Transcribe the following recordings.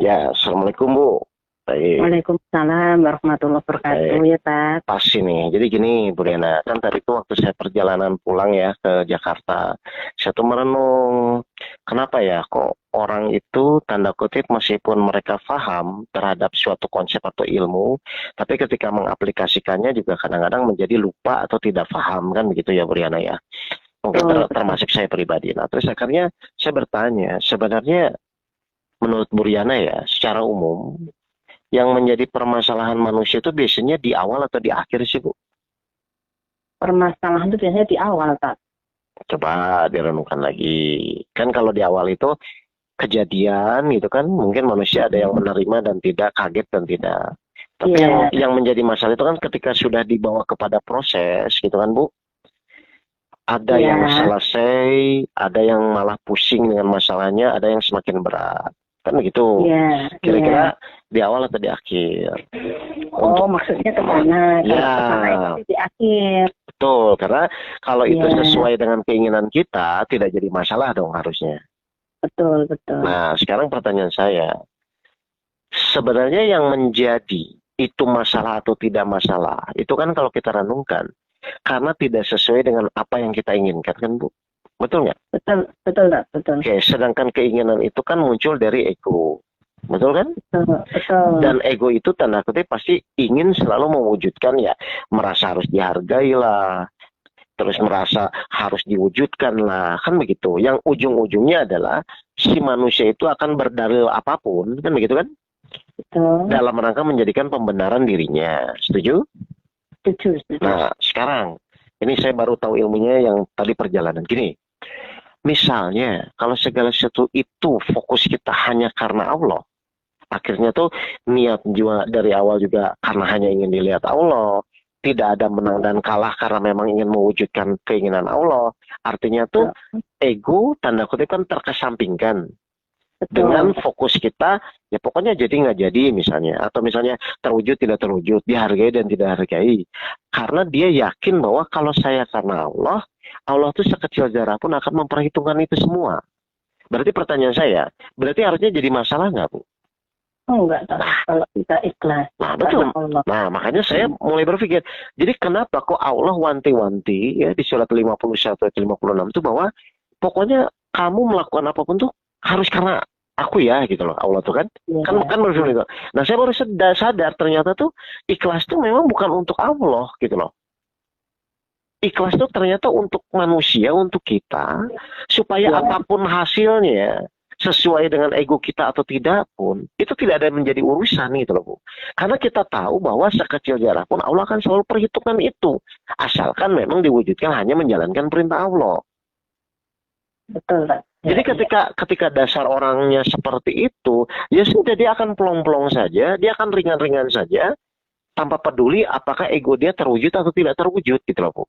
Ya, Assalamualaikum Bu. Baik, Waalaikumsalam warahmatullahi wabarakatuh baik. ya Tat. Pas ini. Jadi gini Bu Diana, kan tadi tuh waktu saya perjalanan pulang ya ke Jakarta, saya tuh merenung, kenapa ya kok orang itu tanda kutip meskipun mereka paham terhadap suatu konsep atau ilmu, tapi ketika mengaplikasikannya juga kadang-kadang menjadi lupa atau tidak paham kan begitu ya Bu Diana ya. Mungkin Betul, betul. termasuk saya pribadi. Nah, terus akhirnya saya bertanya, sebenarnya menurut Bu Riana ya, secara umum yang menjadi permasalahan manusia itu biasanya di awal atau di akhir sih, Bu? Permasalahan itu biasanya di awal Tat. Coba direnungkan lagi. Kan kalau di awal itu kejadian gitu kan, mungkin manusia ada yang menerima dan tidak, kaget dan tidak. Tapi yang Iya, yang menjadi masalah itu kan ketika sudah dibawa kepada proses gitu kan, Bu. Ada yang iya, selesai, ada yang malah pusing dengan masalahnya, ada yang semakin berat. Kan begitu. iya, iya. Kira-kira di awal atau di akhir? Oh, Untuk maksudnya ke sana. Kalau ya, ke sana itu di akhir. betul, karena kalau itu Iya, sesuai dengan keinginan kita, tidak jadi masalah dong harusnya. betul, betul. Nah, sekarang pertanyaan saya, sebenarnya yang menjadi itu masalah atau tidak masalah, itu kan kalau kita renungkan, karena tidak sesuai dengan apa yang kita inginkan, kan Bu? Betul nggak? Betul, betul Tat, betul. Oke, sedangkan keinginan itu kan muncul dari ego. Betul kan? Betul, betul. Dan ego itu tanda kutip pasti ingin selalu mewujudkan ya, merasa harus dihargai lah, terus merasa harus diwujudkan lah, kan begitu. Yang ujung-ujungnya adalah si manusia itu akan berdalil apapun, kan begitu kan? Betul. Dalam rangka menjadikan pembenaran dirinya. Setuju? Setuju, setuju. Nah, sekarang ini saya baru tahu ilmunya yang tadi perjalanan. Gini, misalnya kalau segala sesuatu itu fokus kita hanya karena Allah, akhirnya tuh niat juga dari awal juga karena hanya ingin dilihat Allah, tidak ada menang dan kalah karena memang ingin mewujudkan keinginan Allah. Artinya tuh ego tanda kutip kan terkesampingkan dengan Betul. fokus kita ya pokoknya jadi nggak jadi misalnya, atau misalnya terwujud tidak terwujud, dihargai dan tidak hargai, karena dia yakin bahwa kalau saya karena Allah, Allah tuh sekecil zarah pun akan memperhitungkan itu semua. Berarti pertanyaan saya, berarti harusnya jadi masalah nggak Bu? Oh, enggak Tat. Kalau kita ikhlas Nah, karena betul. Allah. Nah, makanya saya mulai berpikir, jadi kenapa kok Allah wanti-wanti ya di surat 51 ayat 56 itu bahwa pokoknya kamu melakukan apapun tuh harus karena aku ya gitu loh. Allah tuh kan kan Iya, kan berfirman itu. Nah, saya baru sadar ternyata tuh ikhlas tuh memang bukan untuk Allah gitu loh. Ikhlas tuh ternyata untuk manusia, untuk kita, supaya iya. apapun hasilnya, sesuai dengan ego kita atau tidak pun, itu tidak ada yang menjadi urusan gitu loh Bu. Karena kita tahu bahwa sekecil jarak pun Allah akan selalu perhitungkan itu. Asalkan memang diwujudkan hanya menjalankan perintah Allah. Betul Tat. Iya, Jadi iya. ketika dasar orangnya seperti itu, ya sudah dia akan plong-plong saja, dia akan ringan-ringan saja, tanpa peduli apakah ego dia terwujud atau tidak terwujud gitu loh Bu.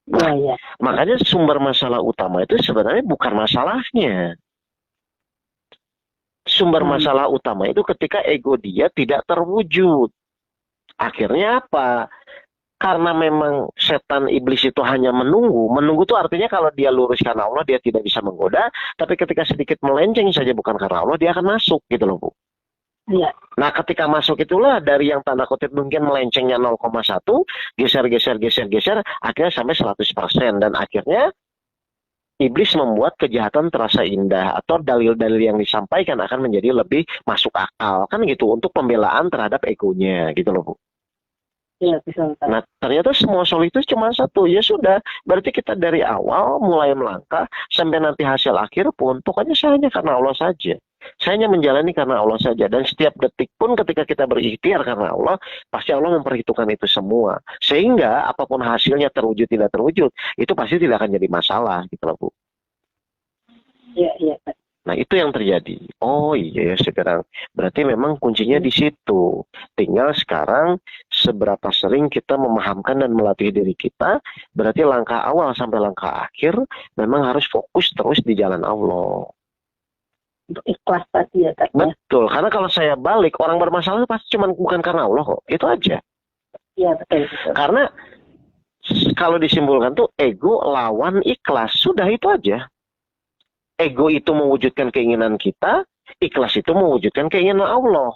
Iya, Nah, iya. makanya sumber masalah utama itu sebenarnya bukan masalahnya. Sumber Hmm. masalah utama itu ketika ego dia tidak terwujud. Akhirnya apa? Karena memang setan iblis itu hanya menunggu. Menunggu itu artinya kalau dia lurus karena Allah, dia tidak bisa menggoda. Tapi ketika sedikit melenceng saja bukan karena Allah, dia akan masuk gitu loh Bu. Iya, Nah, ketika masuk itulah dari yang tanda kutip mungkin melencengnya 0,1, geser, geser, geser, geser, akhirnya sampai 100%. Dan akhirnya iblis membuat kejahatan terasa indah atau dalil-dalil yang disampaikan akan menjadi lebih masuk akal kan gitu untuk pembelaan terhadap egonya gitu loh Bu. iya, betul Tat. Nah ternyata semua soal itu cuma satu, ya sudah berarti kita dari awal mulai melangkah sampai nanti hasil akhir pun pokoknya saya hanya karena Allah saja. Saya hanya menjalani karena Allah saja, dan setiap detik pun ketika kita berikhtiar karena Allah, pasti Allah memperhitungkan itu semua. Sehingga apapun hasilnya terwujud tidak terwujud, itu pasti tidak akan jadi masalah gitu loh Bu. Iya, iya Tat. Nah, itu yang terjadi. Oh iya ya sekarang. Berarti memang kuncinya di situ. Tinggal sekarang seberapa sering kita memahamkan dan melatih diri kita, berarti langkah awal sampai langkah akhir memang harus fokus terus di jalan Allah. Untuk ikhlas tadi ya Tat ya. Betul, karena kalau saya balik, orang bermasalah pasti cuma bukan karena Allah kok. Itu aja. Iya, betul, betul. Karena kalau disimpulkan tuh ego lawan ikhlas. Sudah itu aja. Ego itu mewujudkan keinginan kita, Ikhlas itu mewujudkan keinginan Allah.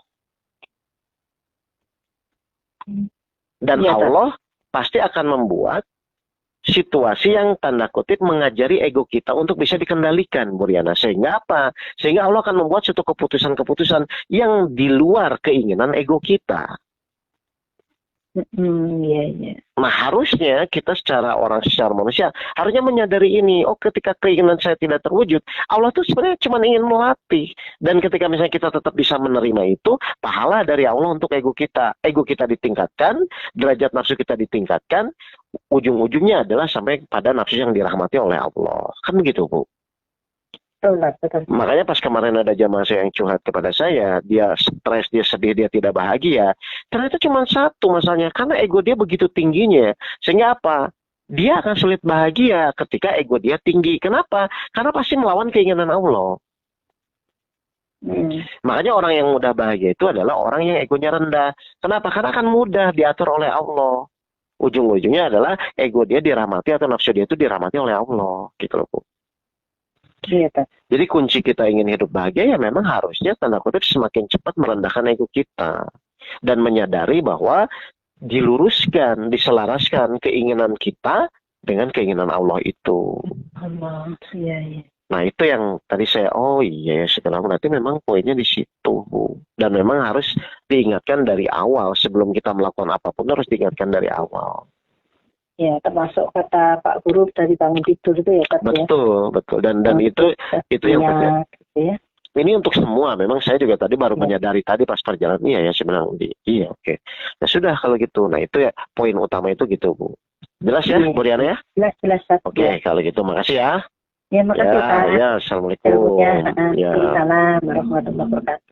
Dan Iya, Pak. Allah pasti akan membuat situasi yang tanda kutip mengajari ego kita untuk bisa dikendalikan, Bu Riana. Sehingga apa? Sehingga Allah akan membuat suatu keputusan-keputusan yang di luar keinginan ego kita. Iya, iya. Nah, harusnya kita secara manusia, harusnya menyadari ini. Oh, ketika keinginan saya tidak terwujud, Allah tuh sebenarnya cuma ingin melatih. Dan ketika misalnya kita tetap bisa menerima itu, pahala dari Allah untuk ego kita. Ego kita ditingkatkan, derajat nafsu kita ditingkatkan, ujung-ujungnya adalah sampai pada nafsu yang dirahmati oleh Allah. Kan begitu, Bu. Betul. Makanya pas kemarin ada jamaah saya yang curhat kepada saya, dia stres, dia sedih, dia tidak bahagia. Ternyata cuma satu masalahnya, karena ego dia begitu tingginya. Sehingga apa? Dia akan sulit bahagia ketika ego dia tinggi. Kenapa? Karena pasti melawan keinginan Allah. Makanya orang yang mudah bahagia itu adalah orang yang egonya rendah. Kenapa? Karena akan mudah diatur oleh Allah. Ujung-ujungnya adalah ego dia dirahmati atau nafsu dia itu dirahmati oleh Allah. Gitu loh, Bu. Iya, Pak. Jadi kunci kita ingin hidup bahagia ya memang harusnya tanda kutip semakin cepat merendahkan ego kita. Dan menyadari bahwa diluruskan, diselaraskan keinginan kita dengan keinginan Allah itu. Allah, iya. Nah itu yang tadi saya, oh iya ya sekarang berarti memang poinnya di situ, Bu. Dan memang harus diingatkan dari awal, sebelum kita melakukan apapun harus diingatkan dari awal. Ya, termasuk kata Pak Guru tadi bangun tidur itu ya, Pak. Betul. Dan itu yang penting. Ya. Ini untuk semua. Memang saya juga tadi baru menyadari tadi pas perjalanan. Iya ya sebenarnya. Iya oke. Nah sudah kalau gitu. Nah itu ya poin utama itu gitu, Bu. Jelas ya, Bu Riana ya? Jelas, Pak. Oke, kalau gitu makasih ya. Ya, makasih, Pak. Ya, assalamualaikum. Ya. Salam warahmatullahi wabarakatuh.